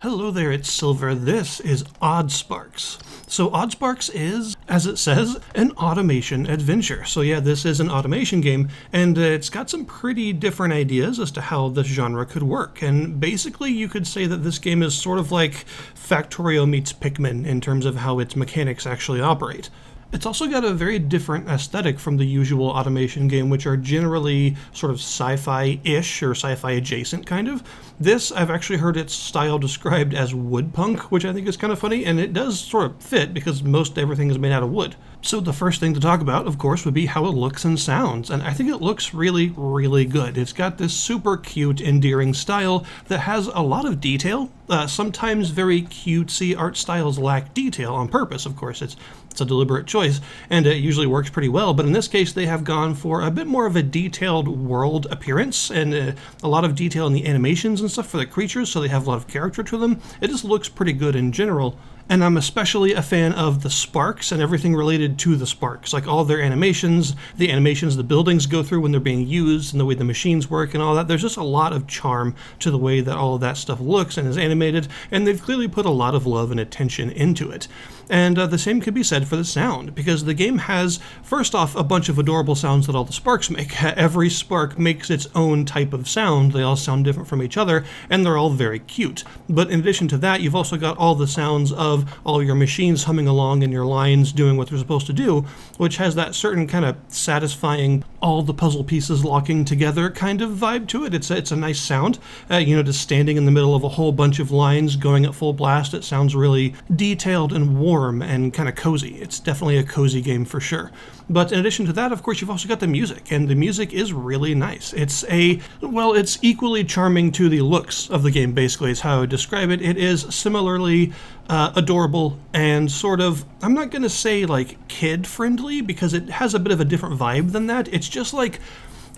Hello there, it's Silver. This is Oddsparks. So Oddsparks is, as it says, an automation adventure. So yeah, this is an automation game, and it's got some pretty different ideas as to how this genre could work. And basically you could say that this game is sort of like Factorio meets Pikmin in terms of how its mechanics actually operate. It's also got a very different aesthetic from the usual automation game, which are generally sort of sci-fi-ish or sci-fi adjacent kind of. This, I've actually heard its style described as woodpunk, which I think is kind of funny, and it does sort of fit because most everything is made out of wood. So the first thing to talk about, of course, would be how it looks and sounds, and I think it looks really, really good. It's got this super cute, endearing style that has a lot of detail. Sometimes very cutesy art styles lack detail on purpose, of course. It's a deliberate choice, and it usually works pretty well, but in this case they have gone for a bit more of a detailed world appearance and a lot of detail in the animations and stuff for the creatures, so they have a lot of character to them. It just looks pretty good in general. And I'm especially a fan of the sparks and everything related to the sparks, like all their animations, the animations the buildings go through when they're being used, and the way the machines work and all that. There's just a lot of charm to the way that all of that stuff looks and is animated, and they've clearly put a lot of love and attention into it. And the same could be said for the sound, because the game has, first off, a bunch of adorable sounds that all the sparks make. Every spark makes its own type of sound. They all sound different from each other, and they're all very cute. But in addition to that, you've also got all the sounds of all your machines humming along and your lines doing what they're supposed to do, which has that certain kind of satisfying, all the puzzle pieces locking together kind of vibe to it. It's a nice sound. Just standing in the middle of a whole bunch of lines going at full blast, it sounds really detailed and warm and kind of cozy. It's definitely a cozy game for sure. But in addition to that, of course, you've also got the music, and the music is really nice. It's equally charming to the looks of the game, basically, is how I would describe it. It is similarly adorable and sort of, I'm not going to say like kid-friendly, because it has a bit of a different vibe than that. It's just like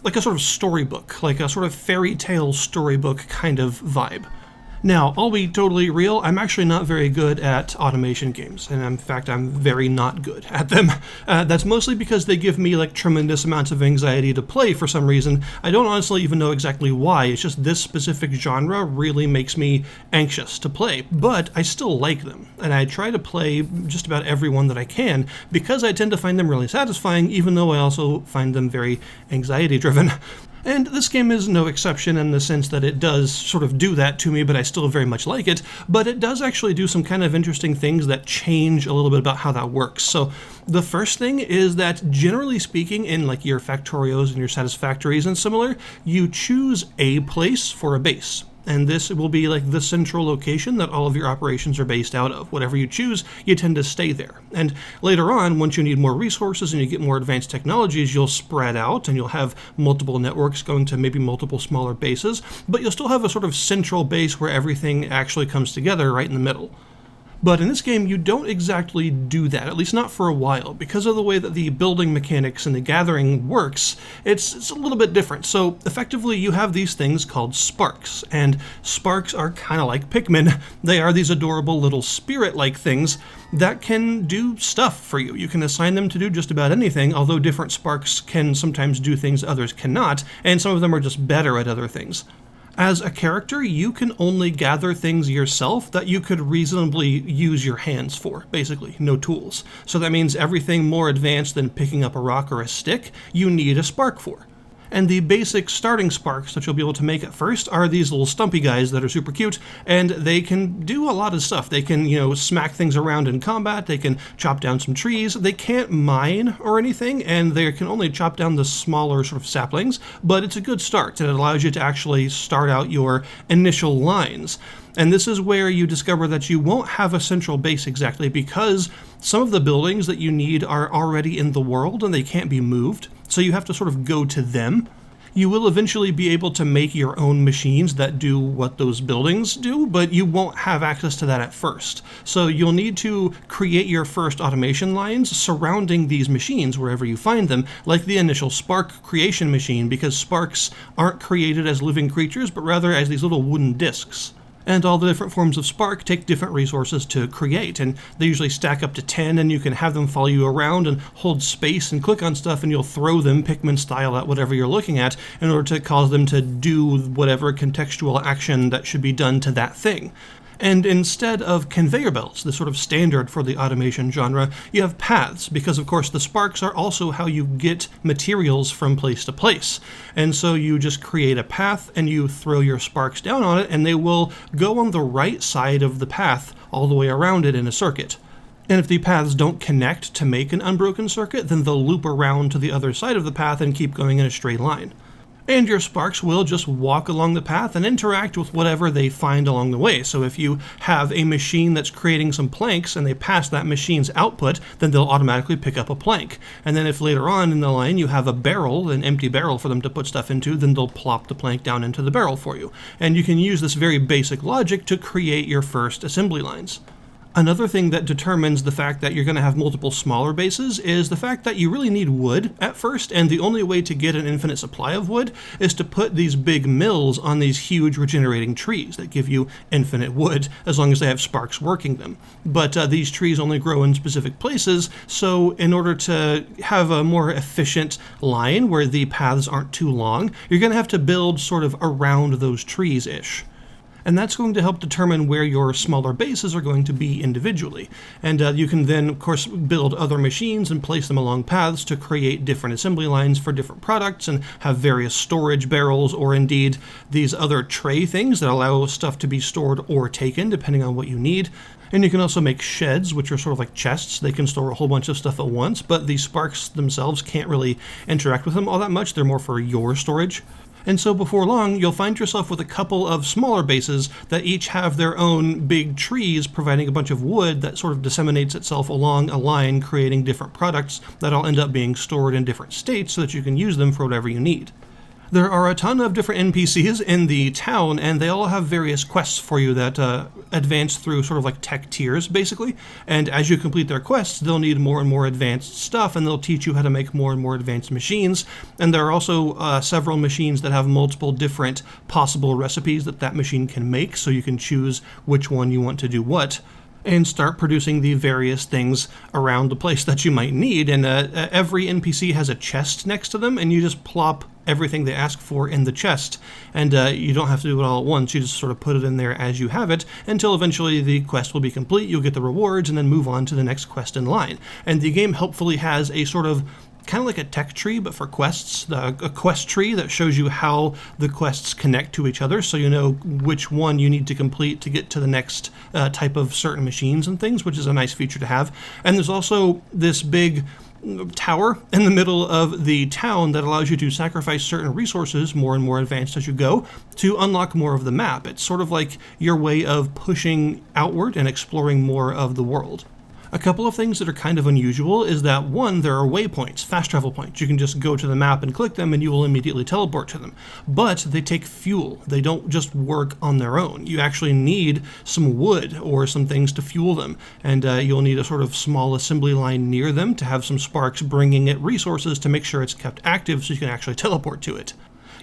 a sort of storybook, like a sort of fairy tale storybook kind of vibe. Now, I'll be totally real, I'm actually not very good at automation games, and in fact, I'm very not good at them. That's mostly because they give me like tremendous amounts of anxiety to play for some reason. I don't honestly even know exactly why, it's just this specific genre really makes me anxious to play, but I still like them, and I try to play just about every one that I can, because I tend to find them really satisfying, even though I also find them very anxiety-driven. And this game is no exception in the sense that it does sort of do that to me, but I still very much like it. But it does actually do some kind of interesting things that change a little bit about how that works. So the first thing is that, generally speaking, in like your Factorios and your Satisfactories and similar, you choose a place for a base. And this will be like the central location that all of your operations are based out of. Whatever you choose, you tend to stay there. And later on, once you need more resources and you get more advanced technologies, you'll spread out and you'll have multiple networks going to maybe multiple smaller bases, but you'll still have a sort of central base where everything actually comes together right in the middle. But in this game, you don't exactly do that, at least not for a while. Because of the way that the building mechanics and the gathering works, it's a little bit different. So effectively, you have these things called sparks, and sparks are kind of like Pikmin. They are these adorable little spirit-like things that can do stuff for you. You can assign them to do just about anything, although different sparks can sometimes do things others cannot, and some of them are just better at other things. As a character, you can only gather things yourself that you could reasonably use your hands for, basically, no tools. So that means everything more advanced than picking up a rock or a stick, you need a spark for. And the basic starting sparks that you'll be able to make at first are these little stumpy guys that are super cute, and they can do a lot of stuff. They can, smack things around in combat, they can chop down some trees, they can't mine or anything, and they can only chop down the smaller sort of saplings, but it's a good start, and it allows you to actually start out your initial lines. And this is where you discover that you won't have a central base exactly, because some of the buildings that you need are already in the world and they can't be moved, so you have to sort of go to them. You will eventually be able to make your own machines that do what those buildings do, but you won't have access to that at first. So you'll need to create your first automation lines surrounding these machines wherever you find them, like the initial spark creation machine, because sparks aren't created as living creatures, but rather as these little wooden discs. And all the different forms of spark take different resources to create, and they usually stack up to 10, and you can have them follow you around and hold space and click on stuff, and you'll throw them Pikmin style at whatever you're looking at in order to cause them to do whatever contextual action that should be done to that thing. And instead of conveyor belts, the sort of standard for the automation genre, you have paths, because of course the sparks are also how you get materials from place to place. And so you just create a path and you throw your sparks down on it, and they will go on the right side of the path all the way around it in a circuit. And if the paths don't connect to make an unbroken circuit, then they'll loop around to the other side of the path and keep going in a straight line. And your sparks will just walk along the path and interact with whatever they find along the way. So if you have a machine that's creating some planks and they pass that machine's output, then they'll automatically pick up a plank. And then if later on in the line you have a barrel, an empty barrel for them to put stuff into, then they'll plop the plank down into the barrel for you. And you can use this very basic logic to create your first assembly lines. Another thing that determines the fact that you're going to have multiple smaller bases is the fact that you really need wood at first, and the only way to get an infinite supply of wood is to put these big mills on these huge regenerating trees that give you infinite wood as long as they have sparks working them. But these trees only grow in specific places, so in order to have a more efficient line where the paths aren't too long, you're going to have to build sort of around those trees-ish. And that's going to help determine where your smaller bases are going to be individually. And you can then, of course, build other machines and place them along paths to create different assembly lines for different products and have various storage barrels or indeed these other tray things that allow stuff to be stored or taken depending on what you need. And you can also make sheds, which are sort of like chests. They can store a whole bunch of stuff at once, but the sparks themselves can't really interact with them all that much. They're more for your storage. And so before long, you'll find yourself with a couple of smaller bases that each have their own big trees providing a bunch of wood that sort of disseminates itself along a line, creating different products that all end up being stored in different states so that you can use them for whatever you need. There are a ton of different NPCs in the town, and they all have various quests for you that advance through sort of like tech tiers, basically. And as you complete their quests, they'll need more and more advanced stuff, and they'll teach you how to make more and more advanced machines. And there are also several machines that have multiple different possible recipes that machine can make, so you can choose which one you want to do what, and start producing the various things around the place that you might need. And every NPC has a chest next to them, and you just plop everything they ask for in the chest. And you don't have to do it all at once. You just sort of put it in there as you have it until eventually the quest will be complete. You'll get the rewards and then move on to the next quest in line. And the game helpfully has a sort of kind of like a tech tree, but for quests, a quest tree that shows you how the quests connect to each other, so you know which one you need to complete to get to the next type of certain machines and things, which is a nice feature to have. And there's also this big tower in the middle of the town that allows you to sacrifice certain resources, more and more advanced as you go, to unlock more of the map. It's sort of like your way of pushing outward and exploring more of the world. A couple of things that are kind of unusual is that, one, there are waypoints, fast travel points. You can just go to the map and click them and you will immediately teleport to them. But they take fuel. They don't just work on their own. You actually need some wood or some things to fuel them. And you'll need a sort of small assembly line near them to have some sparks bringing it resources to make sure it's kept active so you can actually teleport to it.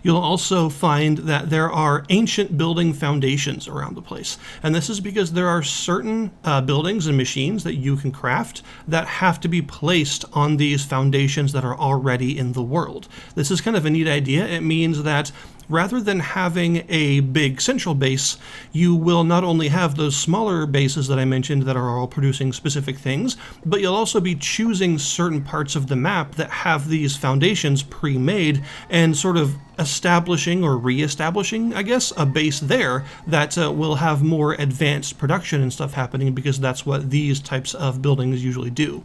You'll also find that there are ancient building foundations around the place. And this is because there are certain buildings and machines that you can craft that have to be placed on these foundations that are already in the world. This is kind of a neat idea. It means that rather than having a big central base, you will not only have those smaller bases that I mentioned that are all producing specific things, but you'll also be choosing certain parts of the map that have these foundations pre-made and sort of establishing or re-establishing, I guess, a base there that will have more advanced production and stuff happening because that's what these types of buildings usually do.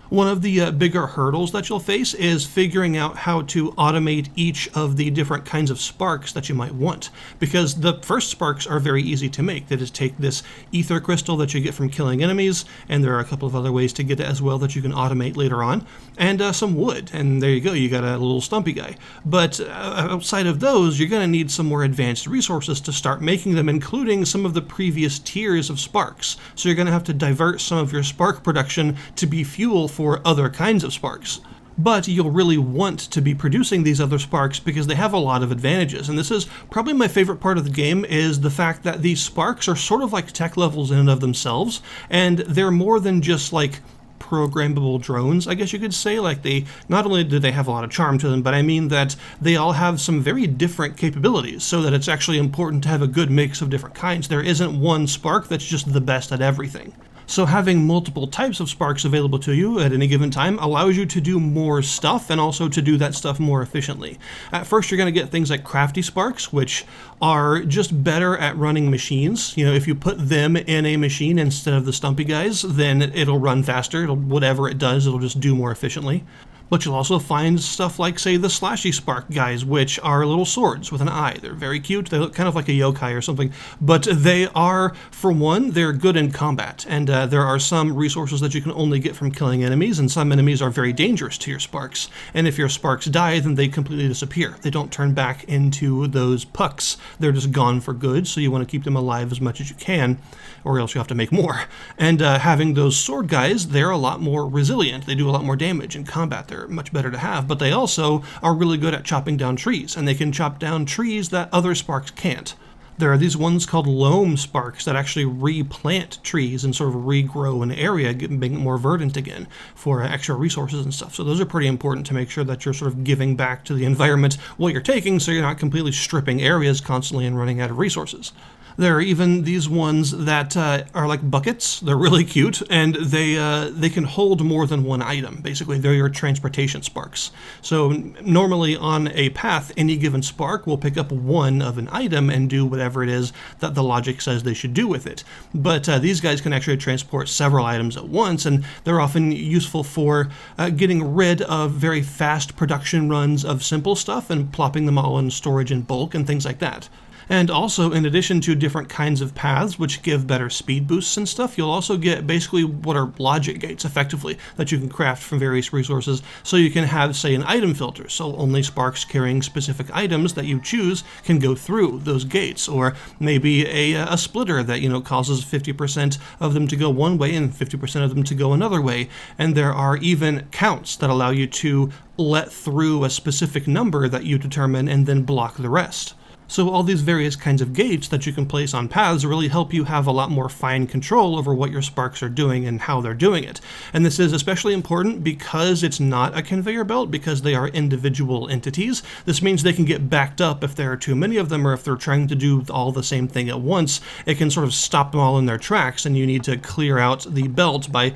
One of the bigger hurdles that you'll face is figuring out how to automate each of the different kinds of sparks that you might want, because the first sparks are very easy to make. That is, take this ether crystal that you get from killing enemies, and there are a couple of other ways to get it as well that you can automate later on, and some wood, and there you go, you got a little stumpy guy. But outside of those, you're going to need some more advanced resources to start making them, including some of the previous tiers of sparks. So you're going to have to divert some of your spark production to be fuel for other kinds of sparks. But you'll really want to be producing these other sparks because they have a lot of advantages. And this is probably my favorite part of the game, is the fact that these sparks are sort of like tech levels in and of themselves, and they're more than just like programmable drones, I guess you could say. Like, they not only do they have a lot of charm to them, but I mean that they all have some very different capabilities, so that it's actually important to have a good mix of different kinds. There isn't one spark that's just the best at everything. So having multiple types of sparks available to you at any given time allows you to do more stuff and also to do that stuff more efficiently. At first, you're going to get things like crafty sparks, which are just better at running machines. You know, if you put them in a machine instead of the stumpy guys, then it'll run faster. Whatever it does, it'll just do more efficiently. But you'll also find stuff like, say, the slashy spark guys, which are little swords with an eye. They're very cute. They look kind of like a yokai or something. But they are, for one, they're good in combat. And there are some resources that you can only get from killing enemies, and some enemies are very dangerous to your sparks. And if your sparks die, then they completely disappear. They don't turn back into those pucks. They're just gone for good, so you want to keep them alive as much as you can, or else you have to make more. And having those sword guys, they're a lot more resilient. They do a lot more damage in combat. They're much better to have, but they also are really good at chopping down trees, and they can chop down trees that other sparks can't. There are these ones called loam sparks that actually replant trees and sort of regrow an area, making it more verdant again for extra resources and stuff. So those are pretty important to make sure that you're sort of giving back to the environment what you're taking, so you're not completely stripping areas constantly and running out of resources. There are even these ones that are like buckets. They're really cute, and they can hold more than one item. Basically, they're your transportation sparks. So normally on a path, any given spark will pick up one of an item and do whatever it is that the logic says they should do with it. But these guys can actually transport several items at once, and they're often useful for getting rid of very fast production runs of simple stuff and plopping them all in storage in bulk and things like that. And also, in addition to different kinds of paths, which give better speed boosts and stuff, you'll also get basically what are logic gates, effectively, that you can craft from various resources. So you can have, say, an item filter, so only sparks carrying specific items that you choose can go through those gates. Or maybe a splitter that, you know, causes 50% of them to go one way and 50% of them to go another way. And there are even counts that allow you to let through a specific number that you determine and then block the rest. So all these various kinds of gates that you can place on paths really help you have a lot more fine control over what your sparks are doing and how they're doing it. And this is especially important because it's not a conveyor belt, because they are individual entities. This means they can get backed up if there are too many of them, or if they're trying to do all the same thing at once. It can sort of stop them all in their tracks, and you need to clear out the belt by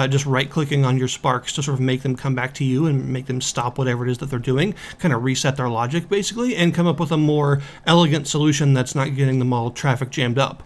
just right-clicking on your sparks to sort of make them come back to you and make them stop whatever it is that they're doing, kind of reset their logic basically, and come up with a more elegant solution that's not getting them all traffic jammed up.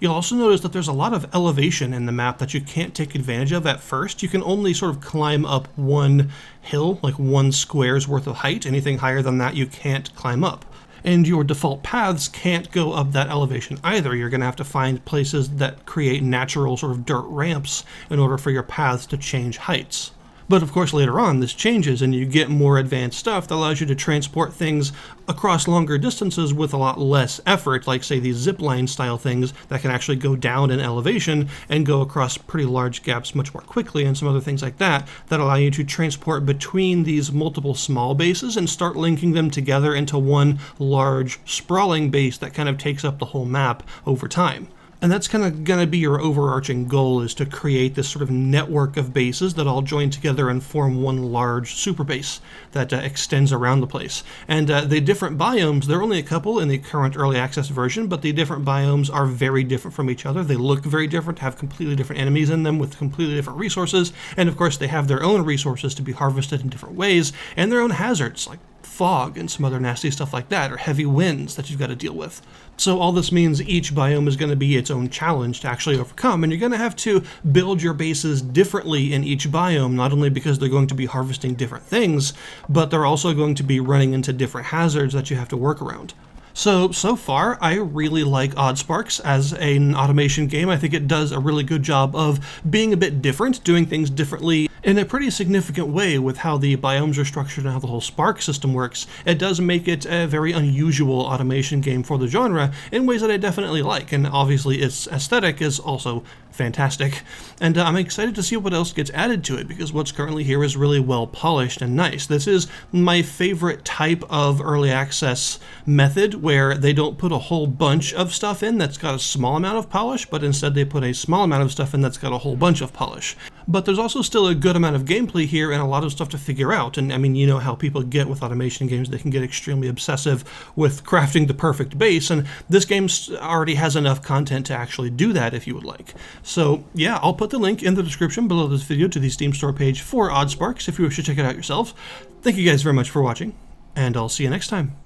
You'll also notice that there's a lot of elevation in the map that you can't take advantage of at first. You can only sort of climb up one hill, like one square's worth of height. Anything higher than that you can't climb up. And your default paths can't go up that elevation either. You're going to have to find places that create natural sort of dirt ramps in order for your paths to change heights. But of course later on this changes and you get more advanced stuff that allows you to transport things across longer distances with a lot less effort, like say these zipline style things that can actually go down in elevation and go across pretty large gaps much more quickly, and some other things like that that allow you to transport between these multiple small bases and start linking them together into one large sprawling base that kind of takes up the whole map over time. And that's kind of going to be your overarching goal, is to create this sort of network of bases that all join together and form one large super base that extends around the place. And the different biomes, there are only a couple in the current early access version, but the different biomes are very different from each other. They look very different, have completely different enemies in them with completely different resources, and of course they have their own resources to be harvested in different ways, and their own hazards, like fog and some other nasty stuff like that, or heavy winds that you've got to deal with. So all this means each biome is going to be its own challenge to actually overcome, and you're going to have to build your bases differently in each biome, not only because they're going to be harvesting different things, but they're also going to be running into different hazards that you have to work around. So far, I really like Oddsparks as an automation game. I think it does a really good job of being a bit different, doing things differently in a pretty significant way with how the biomes are structured and how the whole spark system works. It does make it a very unusual automation game for the genre in ways that I definitely like, and obviously its aesthetic is also fantastic. And I'm excited to see what else gets added to it, because what's currently here is really well polished and nice. This is my favorite type of early access method, where they don't put a whole bunch of stuff in that's got a small amount of polish, but instead they put a small amount of stuff in that's got a whole bunch of polish. but there's also still a good amount of gameplay here and a lot of stuff to figure out. And I mean, you know how people get with automation games, they can get extremely obsessive with crafting the perfect base, and this game already has enough content to actually do that if you would like. So yeah, I'll put the link in the description below this video to the Steam store page for Oddsparks if you wish to check it out yourself. Thank you guys very much for watching, and I'll see you next time.